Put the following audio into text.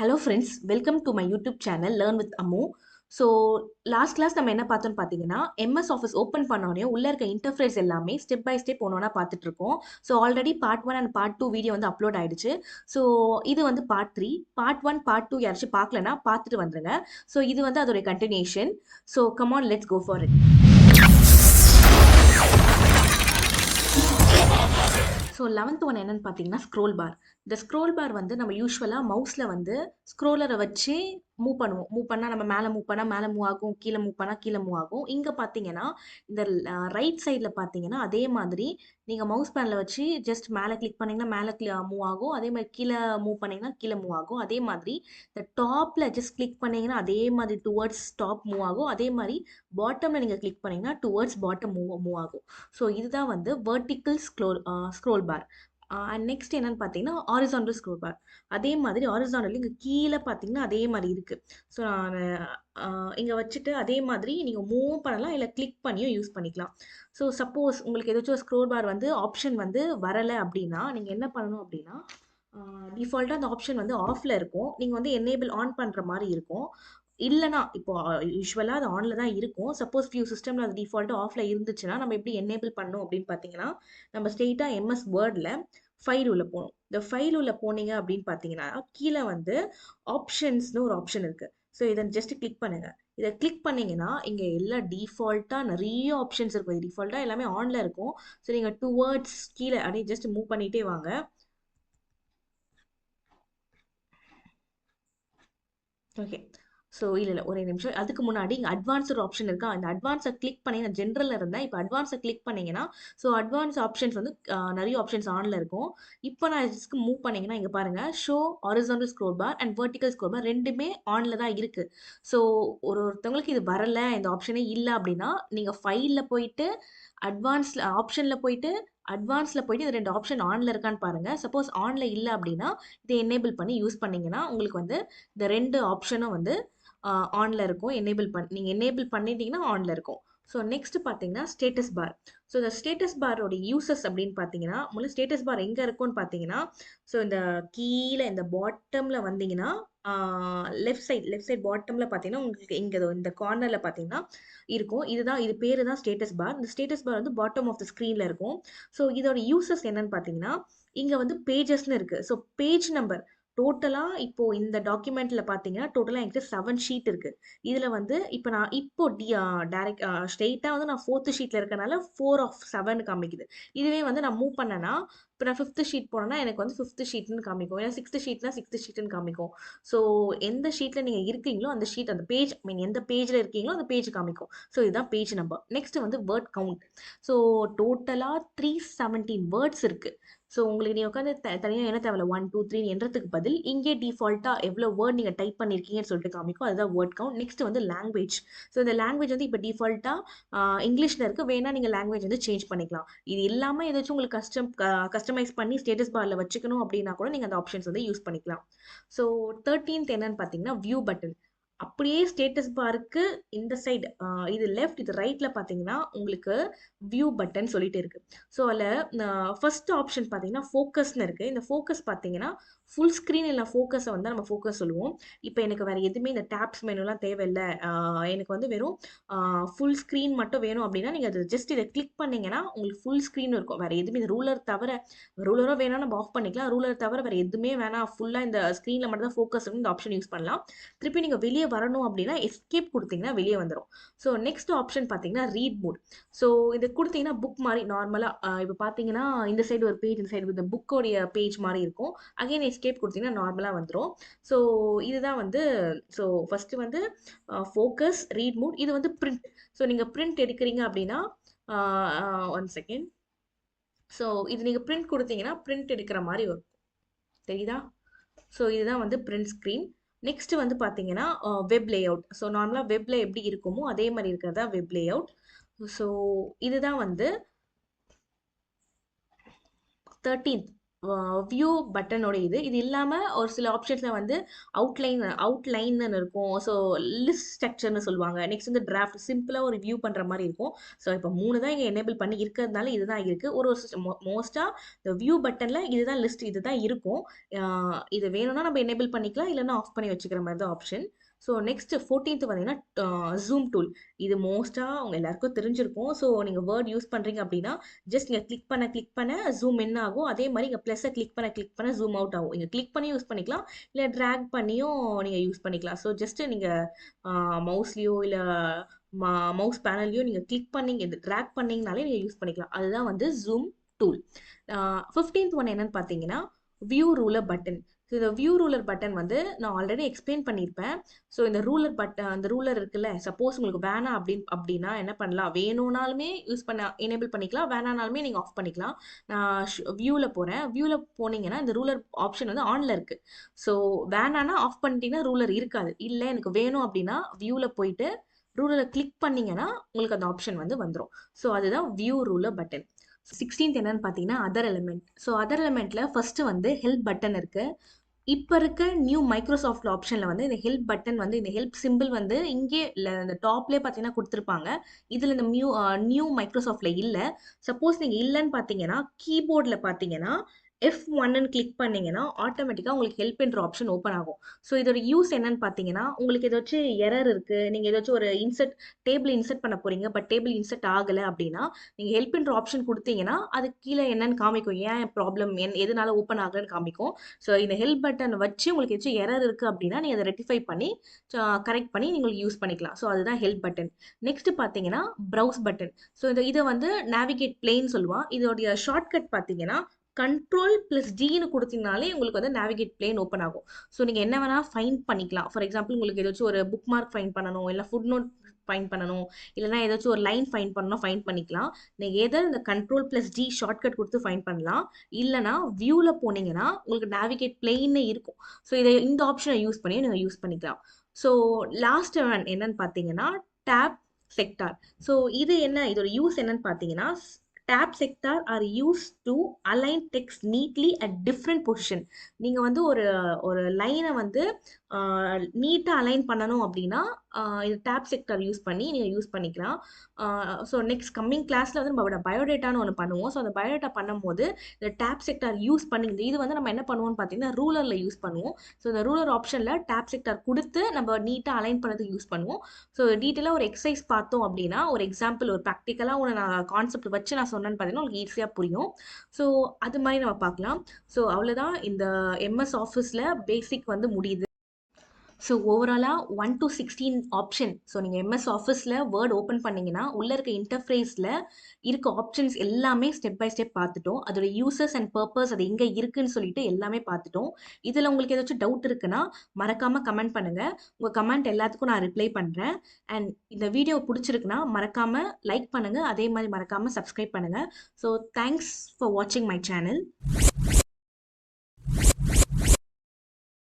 Hello friends, welcome to my YouTube channel Learn with Ammu. So last class நம்ம என்ன பார்த்தோம்னு பார்த்தீங்கன்னா MS office open பண்ணோடனே உள்ளே இருக்க இன்டர்ஃபேஸ் எல்லாமே ஸ்டெப் பை ஸ்டெப் ஒன்று பார்த்துட்டு இருக்கோம். So already part 1 and part 2 video வந்து அப்லோட் ஆயிடுச்சு. ஸோ இது வந்து பார்ட் 3. பார்ட் 1 பார்ட் 2 யாராச்சும் பார்க்கலன்னா பார்த்துட்டு வந்துருங்க. ஸோ இது வந்து அதோடைய continuation. So come on, let's go for it. So 11th one என்னன்னு பார்த்தீங்கன்னா ஸ்க்ரோல் பார். இந்த ஸ்க்ரோல் பார் வந்து நம்ம யூஸ்வலாக மவுஸில் வந்து ஸ்க்ரோலரை வச்சு மூவ் பண்ணுவோம். மூவ் பண்ணால் நம்ம மேலே மூவ் பண்ணால் மேலே மூவ் ஆகும், கீழே மூவ் பண்ணால் கீழே மூவ் ஆகும். இங்கே பார்த்தீங்கன்னா இந்த ரைட் சைடில் பார்த்தீங்கன்னா அதே மாதிரி நீங்கள் மவுஸ் பேனில் வச்சு ஜஸ்ட் மேலே கிளிக் பண்ணிங்கன்னா மேலே மூவ் ஆகும். அதே மாதிரி கீழே மூவ் பண்ணிங்கன்னா கீழே மூவ் ஆகும். அதே மாதிரி இந்த டாப்பில் ஜஸ்ட் கிளிக் பண்ணிங்கன்னா அதே மாதிரி டுவர்ட்ஸ் டாப் மூவ் ஆகும். அதே மாதிரி பாட்டமில் நீங்கள் கிளிக் பண்ணிங்கன்னா டுவர்ட்ஸ் பாட்டம் மூவ் ஆகும். ஸோ இதுதான் வந்து vertical scroll bar. And next என்னன்னு பார்த்தீங்கன்னா ஹாரிசான்டல் ஸ்க்ரோல் பார். அதே மாதிரி ஹாரிசான்டல் இங்கே கீழே பார்த்தீங்கன்னா அதே மாதிரி இருக்குது. ஸோ நான் இங்கே வச்சுட்டு அதே மாதிரி நீங்கள் மூவ் பண்ணலாம், இல்லை கிளிக் பண்ணியும் யூஸ் பண்ணிக்கலாம். ஸோ சப்போஸ் உங்களுக்கு ஏதாச்சும் ஸ்க்ரோல் பார் வந்து ஆப்ஷன் வந்து வரலை அப்படின்னா நீங்கள் என்ன பண்ணணும் அப்படின்னா டிஃபால்ட்டாக அந்த ஆப்ஷன் வந்து ஆஃபில் இருக்கும். நீங்கள் வந்து எனேபிள் ஆன் பண்ணுற மாதிரி இருக்கும். இல்லைனா இப்போ யூஸ்வலாக அது ஆனில் தான் இருக்கும். சப்போஸ் ஃபியூ சிஸ்டமில் அது டிஃபால்ட்டாக ஆஃபில் இருந்துச்சுன்னா நம்ம எப்படி எனேபிள் பண்ணணும் அப்படின்னு பார்த்தீங்கன்னா நம்ம ஸ்ட்ரெயிட்டாக எம்எஸ் வேர்டில் ஃபைல் உள்ள போகணும். இந்த ஃபைல் உள்ள போனீங்க அப்படின்னு பார்த்தீங்கன்னா கீழே வந்து ஆப்ஷன்ஸ்னு ஒரு ஆப்ஷன் இருக்குது. ஸோ இதை ஜஸ்ட் கிளிக் பண்ணுங்கள். இதை கிளிக் பண்ணிங்கன்னா இங்கே எல்லாம் டிஃபால்ட்டாக நிறைய ஆப்ஷன்ஸ் இருக்கும். இது டிஃபால்ட்டாக எல்லாமே ஆனில் இருக்கும். ஸோ நீங்கள் டுவர்ட்ஸ் கீழே அப்படியே ஜஸ்ட் மூவ் பண்ணிகிட்டே வாங்க. ஓகே. ஸோ இல்லை ஒரே நிமிஷம். அதுக்கு முன்னாடி இங்கே அட்வான்ஸ்டு ஆப்ஷன் இருக்கா, அந்த அட்வான்ஸை கிளிக் பண்ணி நான் ஜென்ரலில் இருந்தேன். இப்போ அட்வான்ஸை கிளிக் பண்ணிங்கன்னா ஸோ அட்வான்ஸ் ஆப்ஷன்ஸ் வந்து நிறைய ஆப்ஷன்ஸ் ஆனில் இருக்கும். இப்போ நான் ஜஸ்ட் மூவ் பண்ணிங்கன்னா இங்கே பாருங்கள், so horizontal scroll bar and vertical scroll bar ரெண்டுமே ஆனில் தான் இருக்குது. ஸோ ஒருத்தவங்களுக்கு இது வரலை, இந்த ஆப்ஷனே இல்லை அப்படின்னா நீங்கள் ஃபைலில் போயிட்டு அட்வான்ஸில் ஆப்ஷனில் போயிட்டு இது 2 ஆப்ஷன் ஆனில் இருக்கான்னு பாருங்கள். சப்போஸ் ஆனில் இல்லை அப்படின்னா இதை எனேபிள் பண்ணி யூஸ் பண்ணிங்கன்னா உங்களுக்கு வந்து இந்த 2 ஆப்ஷனும் வந்து ஆனில் இருக்கும். நீங்கள் எனேபிள் பண்ணிட்டீங்கன்னா ஆனில் இருக்கும். ஸோ நெக்ஸ்ட் பார்த்தீங்கன்னா ஸ்டேட்டஸ் பார். ஸோ இந்த ஸ்டேட்டஸ் பாரோட யூசஸ் அப்படின்னு பார்த்தீங்கன்னா முதல்ல ஸ்டேட்டஸ் பார் எங்கே இருக்கும்னு பார்த்தீங்கன்னா ஸோ இந்த கீழே இந்த பாட்டமில் வந்தீங்கன்னா லெஃப்ட் சைட் பாட்டமில் பார்த்தீங்கன்னா உங்களுக்கு இங்கே இந்த கார்னரில் பார்த்தீங்கன்னா இருக்கும். இது பேர் தான் ஸ்டேட்டஸ் பார். இந்த ஸ்டேட்டஸ் பார் வந்து பாட்டம் ஆஃப் த ஸ்க்ரீனில் இருக்கும். ஸோ இதோட யூசஸ் என்னன்னு பார்த்தீங்கன்னா இங்கே வந்து பேஜஸ்ன்னு இருக்குது. ஸோ பேஜ் நம்பர் டோட்டலாக இப்போது இந்த டாக்குமெண்ட்டில் பார்த்தீங்கன்னா டோட்டலாக என்கிட்ட 7 ஷீட் இருக்குது. இதில் வந்து இப்போ நான் டைரக்ட் ஸ்ட்ரெயிட்டாக வந்து நான் 4th ஷீட்டில் இருக்கனால 4 ஆஃப் 7 காமிக்குது. இதுவே வந்து நான் மூவ் பண்ணேன்னா இப்போ நான் 5th ஷீட் போனேன்னா எனக்கு வந்து 5th ஷீட்னு காமிக்கும். ஏன்னா 6th ஷீட்னா 6th ஷீட்னு காமிக்கும். ஸோ எந்த ஷீட்டில் நீங்கள் இருக்கீங்களோ அந்த ஷீட் அந்த பேஜ் எந்த பேஜில் இருக்கீங்களோ அந்த பேஜ் காமிக்கும். ஸோ இதுதான் பேஜ் நம்பர். நெக்ஸ்ட் வந்து வேர்ட் கவுண்ட். ஸோ டோட்டலாக 317 வேர்ட்ஸ் இருக்குது. ஸோ உங்களுக்கு நீங்கள் உட்காந்து தனியாக என்ன தேவையில்ல 1 2 3 என்றதுக்கு பதில் இங்கே டிஃபால்ட்டாக எவ்வளோ வேர்ட் நீங்கள் டைப் பண்ணியிருக்கீங்கன்னு சொல்லிட்டு காமிக்கும். அதுதான் வேர்ட் கவுண்ட். நெக்ஸ்ட் வந்து லாங்குவேஜ். ஸோ இந்த லாங்குவேஜ் வந்து இப்போ டிஃபால்ட்டாக இங்கிலீஷில் இருக்குது. வேணால் நீங்கள் லாங்குவேஜ் வந்து சேஞ்ச் பண்ணிக்கலாம். இது இல்லாமல் ஏதாச்சும் உங்களுக்கு கஸ்டமைஸ் பண்ணி ஸ்டேட்டஸ் பாரில் வச்சுக்கணும் அப்படின்னா கூட நீங்கள் அந்த ஆப்ஷன்ஸ் வந்து யூஸ் பண்ணிக்கலாம். ஸோ 13th என்னன்னு பார்த்தீங்கன்னா வியூ பட்டன். அப்படியே ஸ்டேட்டஸ் பாருக்கு இந்த சைடு இது லெஃப்ட் இது ரைட்டில் பார்த்தீங்கன்னா உங்களுக்கு வியூ பட்டன் சொல்லிட்டு இருக்கு. ஸோ அதில் ஃபர்ஸ்ட் ஆப்ஷன் பார்த்தீங்கன்னா ஃபோக்கஸ்னு இருக்குது. இந்த ஃபோக்கஸ் பார்த்தீங்கன்னா ஃபுல் ஸ்க்ரீன் இல்லை ஃபோக்கஸை வந்து நம்ம ஃபோக்கஸ் சொல்லுவோம். இப்போ எனக்கு வேறு எதுவுமே இந்த டேப்ஸ் மெனுலாம் தேவையில்லை, எனக்கு வந்து வெறும் ஃபுல் ஸ்க்ரீன் மட்டும் வேணும் அப்படின்னா நீங்கள் அது ஜஸ்ட் இதை கிளிக் பண்ணிங்கன்னா உங்களுக்கு ஃபுல் ஸ்க்ரீன் இருக்கும். வேறு எதுவுமே இந்த ரூலரோ வேணால் நம்ம ஆஃப் பண்ணிக்கலாம். ரூலர் தவிர வேறு எதுவுமே வேணாம், ஃபுல்லாக இந்த ஸ்க்ரீனில் மட்டும் தான் ஃபோக்கஸ் இந்த ஆப்ஷன் யூஸ் பண்ணலாம். திருப்பி நீங்கள் வெளியே வரணும் அப்படின்னா எஸ்கேப் கொடுத்தீங்கன்னா வெளியே வந்துடும். ஸோ நெக்ஸ்ட் ஆப்ஷன் பார்த்தீங்கன்னா ரீட் மோட். ஸோ இது கொடுத்தீங்கன்னா புக் மாதிரி நார்மலாக இப்போ பார்த்தீங்கன்னா இந்த சைடு ஒரு பேஜ், இந்த சைடு இந்த புக்கோடைய பேஜ் மாதிரி இருக்கும். அகைன் எஸ்கேப் கொடுத்தீங்கன்னா நார்மலாக வந்துடும். ஸோ இதுதான் வந்து ஸோ ஃபஸ்ட்டு வந்து ஃபோக்கஸ், ரீட் மோட். இது வந்து பிரிண்ட். ஸோ நீங்கள் பிரிண்ட் எடுக்கிறீங்க அப்படின்னா 1 செகண்ட். ஸோ இது நீங்கள் பிரிண்ட் கொடுத்தீங்கன்னா பிரிண்ட் எடுக்கிற மாதிரி வரும். தெரியுதா? ஸோ இதுதான் வந்து பிரிண்ட் ஸ்க்ரீன். நெக்ஸ்ட் வந்து பார்த்தீங்கன்னா வெப் லேஅவுட். ஸோ நார்மலாக வெப்பில் எப்படி இருக்குமோ அதே மாதிரி இருக்கிறதா வெப் லேஅவுட். ஸோ இதுதான் வந்து 13th. வியூ பட்டனோட இது இல்லாமல் ஒரு சில ஆப்ஷன்ஸில் வந்து அவுட்லைன்னு இருக்கும். ஸோ லிஸ்ட் ஸ்ட்ரக்சர்னு சொல்லுவாங்க. நெக்ஸ்ட் வந்து டிராஃப்ட் சிம்பிளாக ஒரு வியூ பண்ணுற மாதிரி இருக்கும். ஸோ இப்போ 3 தான் இங்கே எனேபிள் பண்ணி இருக்கிறதுனால இதுதான் இருக்குது. ஒரு மோஸ்ட்டாக இந்த வியூ பட்டனில் இதுதான் லிஸ்ட் இதுதான் இருக்கும். இது வேணும்னா நம்ம எனேபிள் பண்ணிக்கலாம், இல்லைன்னா ஆஃப் பண்ணி வச்சுக்கிற மாதிரி தான் ஆப்ஷன். ஸோ நெக்ஸ்ட் 14th பார்த்தீங்கன்னா ஜூம் டூல். இது மோஸ்ட்டாக அவங்க எல்லாருக்கும் தெரிஞ்சிருக்கும். ஸோ நீங்கள் வேர்ட் யூஸ் பண்ணுறீங்க அப்படின்னா ஜஸ்ட் நீங்கள் கிளிக் பண்ண ஜூம் இன் ஆகும். அதே மாதிரி இங்கே ப்ளஸ்ஸை கிளிக் பண்ண ஜூம் அவுட் ஆகும். இங்கே கிளிக் பண்ணி யூஸ் பண்ணிக்கலாம், இல்லை ட்ராக் பண்ணியும் நீங்கள் யூஸ் பண்ணிக்கலாம். ஸோ ஜஸ்ட்டு நீங்கள் மவுஸ்லேயோ இல்லை மவுஸ் பேனல்லையோ நீங்கள் கிளிக் பண்ணீங்க ட்ராக் பண்ணிங்கனாலே நீங்கள் யூஸ் பண்ணிக்கலாம். அதுதான் வந்து ஜூம் டூல். 15th ஒன் என்னன்னு பார்த்தீங்கன்னா வியூ ரூலர் பட்டன். ஸோ இந்த வியூ ரூலர் பட்டன் வந்து நான் ஆல்ரெடி எக்ஸ்பிளைன் பண்ணியிருப்பேன். ஸோ இந்த ரூலர் பட்டன் அந்த ரூலர் இருக்குல்ல, சப்போஸ் உங்களுக்கு வேணாம் அப்படின்னா என்ன பண்ணலாம், வேணும்னாலுமே யூஸ் பண்ண எனேபிள் பண்ணிக்கலாம், வேணானாலுமே நீங்கள் ஆஃப் பண்ணிக்கலாம். நான் வியூவில் போகிறேன். வியூவில் போனீங்கன்னா இந்த ரூலர் ஆப்ஷன் வந்து ஆனில் இருக்குது. ஸோ வேணான்னா ஆஃப் பண்ணிட்டீங்கன்னா ரூலர் இருக்காது. இல்லை எனக்கு வேணும் அப்படின்னா வியூவில் போயிட்டு ரூலரை கிளிக் பண்ணீங்கன்னா உங்களுக்கு அந்த ஆப்ஷன் வந்து வந்துடும். ஸோ அதுதான் வியூ ரூலர் பட்டன். 16th என்னன்னு பார்த்தீங்கன்னா அதர் எலிமெண்ட். ஸோ அதர் எலிமெண்ட்டில் ஃபஸ்ட்டு வந்து ஹெல்ப் பட்டன் இருக்குது. இப்போ இருக்க நியூ மைக்ரோசாஃப்ட் ஆப்ஷனில் வந்து இந்த ஹெல்ப் பட்டன் வந்து இந்த ஹெல்ப் சிம்பிள் வந்து இங்கே இல்லை இந்த டாப்லேயே பார்த்தீங்கன்னா கொடுத்துருப்பாங்க. இதில் இந்த நியூ மைக்ரோசாஃப்டில் இல்லை. சப்போஸ் நீங்கள் இல்லைன்னு பார்த்தீங்கன்னா கீபோர்டில் பார்த்தீங்கன்னா F1ன்னு கிளிக் பண்ணீங்கன்னா ஆட்டோமேட்டிக்காக உங்களுக்கு ஹெல்ப் என்ற ஆப்ஷன் ஓப்பன் ஆகும். ஸோ இதோட யூஸ் என்னன்னு பார்த்தீங்கன்னா உங்களுக்கு ஏதாச்சும் எரர் இருக்குது, நீங்கள் ஏதாச்சும் ஒரு டேபிள் இன்சர்ட் பண்ண போகிறீங்க, பட் டேபிள் இன்சர்ட் ஆகலை அப்படின்னா நீங்கள் ஹெல்ப் என்ற ஆப்ஷன் கொடுத்தீங்கன்னா அது கீழே என்னன்னு காமிக்கும், ஏன் ப்ராப்ளம் எதனால ஓப்பன் ஆகலன்னு காமிக்கும். ஸோ இந்த ஹெல்ப் பட்டன் வச்சு உங்களுக்கு ஏதாச்சும் எரர் இருக்குது அப்படின்னா நீங்கள் அதை ரெக்டிஃபை பண்ணி கரெக்ட் பண்ணி நீங்கள் யூஸ் பண்ணிக்கலாம். ஸோ அதுதான் ஹெல்ப் பட்டன். நெக்ஸ்ட் பார்த்தீங்கன்னா ப்ரௌஸ் பட்டன். ஸோ இதை வந்து நேவிகேட் பிளேன்னு சொல்லுவான். இதோடைய ஷார்ட்கட் பார்த்தீங்கன்னா Ctrl+Dன்னு கொடுத்தீங்கனாலே உங்களுக்கு வந்து நேவிகேட் பிளேன் ஓப்பன் ஆகும். ஸோ நீங்கள் என்ன வேணால் ஃபைண்ட் பண்ணிக்கலாம். ஃபார் எக்ஸாம்பிள் உங்களுக்கு ஏதாச்சும் ஒரு புக் மார்க் ஃபைண்ட் பண்ணணும், இல்லை ஃபுட் நோட் ஃபைண்ட் பண்ணணும், இல்லைனா ஏதாச்சும் ஒரு லைன் ஃபைண்ட் பண்ணணும், ஃபைண்ட் பண்ணிக்கலாம். நீங்கள் எதை இந்த Ctrl+D ஷார்ட்கட் கொடுத்து ஃபைண்ட் பண்ணலாம். இல்லைனா வியூவில் போனீங்கன்னா உங்களுக்கு நேவிகேட் பிளேன்னே இருக்கும். ஸோ இந்த ஆப்ஷனை யூஸ் பண்ணி நீங்கள் யூஸ் பண்ணிக்கலாம். ஸோ லாஸ்ட் ஒன் என்னன்னு பார்த்தீங்கன்னா டேப் செக்டார். ஸோ இதோட யூஸ் என்னன்னு பார்த்தீங்கன்னா tab sector are used to align text neatly at different position. நீங்கள் வந்து ஒரு லைனை வந்து நீட்டாக அலைன் பண்ணணும் அப்படின்னா இது டேப் செக்டர் யூஸ் பண்ணி நீங்கள் யூஸ் பண்ணிக்கலாம். ஸோ நெக்ஸ்ட் கம்மிங் கிளாஸில் வந்து நம்ம பயோடேட்டான்னு ஒன்று பண்ணுவோம். ஸோ அந்த பயோடேட்டா பண்ணும்போது இந்த டேப் செக்டர் யூஸ் பண்ணி இது வந்து நம்ம என்ன பண்ணுவோம்னு பார்த்தீங்கன்னா ரூலரில் யூஸ் பண்ணுவோம். ஸோ இந்த ரூலர் ஆப்ஷனில் டேப் செக்டர் கொடுத்து நம்ம நீட்டாக அலைன் பண்ணதுக்கு யூஸ் பண்ணுவோம். ஸோ டீட்டெயிலாக ஒரு எக்ஸசைஸ் பார்த்தோம் அப்படின்னா ஒரு எக்ஸாம்பிள் ஒரு ப்ராக்டிக்கலாக ஒன்று நான் கான்செப்ட் வச்சு நான் சொன்னேன்னு பார்த்தீங்கன்னா உங்களுக்கு ஈஸியாக புரியும். ஸோ அது மாதிரி நம்ம பார்க்கலாம். ஸோ அவ்வளோதான் இந்த MS ஆஃபீஸில் பேசிக் வந்து முடியுது. ஸோ ஓவராலாக 1 to 16 ஆப்ஷன். ஸோ நீங்கள் MS ஆஃபீஸில் வேர்ட் ஓப்பன் பண்ணிங்கன்னா உள்ளே இருக்க இன்டர்ஃபேஸில் இருக்க ஆப்ஷன்ஸ் எல்லாமே ஸ்டெப் பை ஸ்டெப் பார்த்துட்டோம். அதோட யூசஸ் அண்ட் பர்பஸ் அது எங்கே இருக்குன்னு சொல்லிட்டு எல்லாமே பார்த்துட்டோம். இதில் உங்களுக்கு ஏதாச்சும் டவுட் இருக்குன்னா மறக்காமல் கமெண்ட் பண்ணுங்கள். உங்கள் கமெண்ட் எல்லாத்துக்கும் நான் ரிப்ளை பண்ணுறேன். அண்ட் இந்த வீடியோ பிடிச்சிருக்குன்னா மறக்காமல் லைக் பண்ணுங்கள், அதே மாதிரி மறக்காமல் சப்ஸ்கிரைப் பண்ணுங்கள். ஸோ தேங்க்ஸ் ஃபார் வாட்சிங் மை சேனல்.